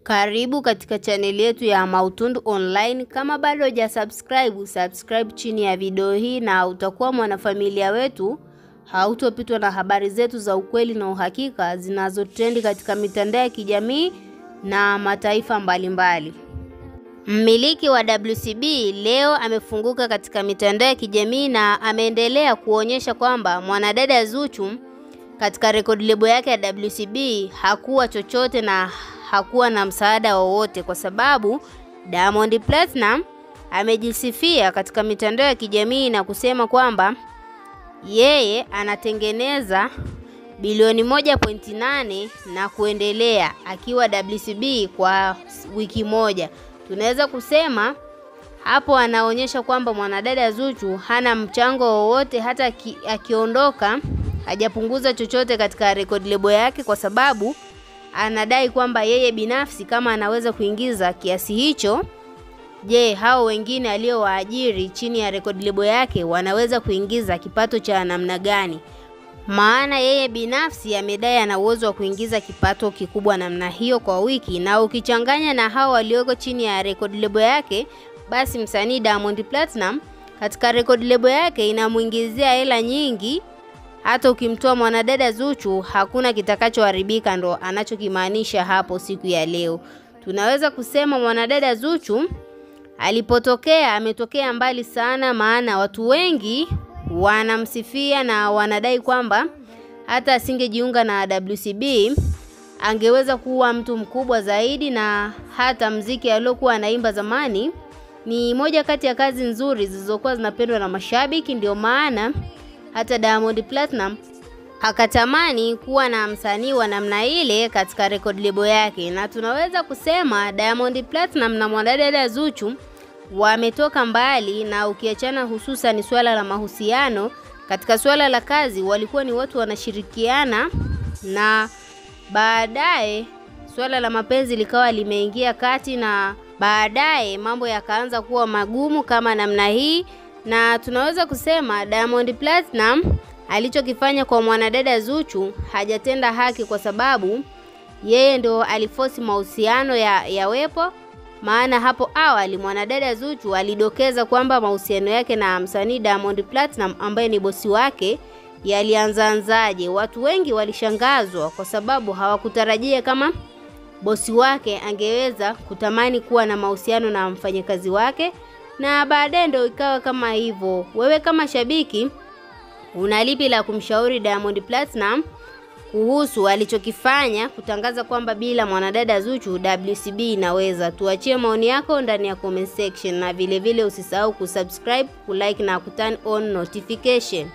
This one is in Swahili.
Karibu katika channel yetu ya Mautundu Online. Kama bado hujasubscribe, subscribe chini ya video hii na utakuwa mwanafamilia wetu. Hautopitwa na habari zetu za ukweli na uhakika zinazotrend katika mitandao ya kijamii na mataifa mbalimbali. Mmiliki wa WCB leo amefunguka katika mitandao ya kijamii na ameendelea kuonyesha kwamba mwanadada Zuchu katika record label yake ya WCB hakuwa chochote na hakuwa na msaada wowote, kwa sababu Diamond Platinum amejisifia katika mitandao ya kijamii na kusema kwamba yeye anatengeneza bilioni 1.8 na kuendelea akiwa WCB kwa wiki moja. Tunaweza kusema hapo anaonyesha kwamba mwanadada Zuchu hana mchango wowote, hata akiondoka hajapunguza chochote katika record label yake, kwa sababu anadai kwamba yeye binafsi kama anaweza kuingiza kiasi hicho, je, hao wengine aliowaajiri chini ya record label yake wanaweza kuingiza kipato cha namna gani? Maana yeye binafsi amedai ana uwezo wa kuingiza kipato kikubwa namna hiyo kwa wiki, na ukichanganya na hao walioko chini ya record label yake, basi msanii Diamond Platinum katika record label yake inamuingizia hela nyingi. Hata ukimtoa mwanadada Zuchu hakuna kitakachoharibika, ndo anachokimaanisha hapo siku ya leo. Tunaweza kusema mwanadada Zuchu alipotokea ametokea mbali sana, maana watu wengi wanamsifia na wanadai kwamba hata asingejiunga na WCB angeweza kuwa mtu mkubwa zaidi, na hata mziki aliokuwa anaimba zamani ni moja kati ya kazi nzuri zilizokuwa zinapendwa na mashabiki. Ndio maana hata Diamond Platinum akatamani kuwa na msanii wa namna ile katika record label yake. Na tunaweza kusema Diamond Platinum na mwanadada Zuchu wametoka mbali, na ukiachana hususan swala la mahusiano, katika swala la kazi walikuwa ni watu wanashirikiana, na baadaye swala la mapenzi likawa limeingia kati, na baadaye mambo yakaanza kuwa magumu kama namna hii. Na tunaweza kusema Diamond Platinum alichokifanya kwa mwanadada Zuchu hajatenda haki, kwa sababu yeye ndo aliforce mahusiano yawepo. Maana hapo awali mwanadada Zuchu alidokeza kwamba mahusiano yake na msanii Diamond Platinum ambaye ni bosi wake yalianzaanzaje. Watu wengi walishangazwa kwa sababu hawakutarajia kama bosi wake angeweza kutamani kuwa na mahusiano na mfanyakazi wake, na baadaye ndio ikawa kama hivyo. Wewe kama shabiki unalipi la kumshauri Diamond Platinum kuhusu alichokifanya kutangaza kwamba bila mwanadada Zuchu WCB inaweza? Tuachie maoni yako ndani ya comment section, na vile vile usisahau kusubscribe, kulike na kuturn on notification.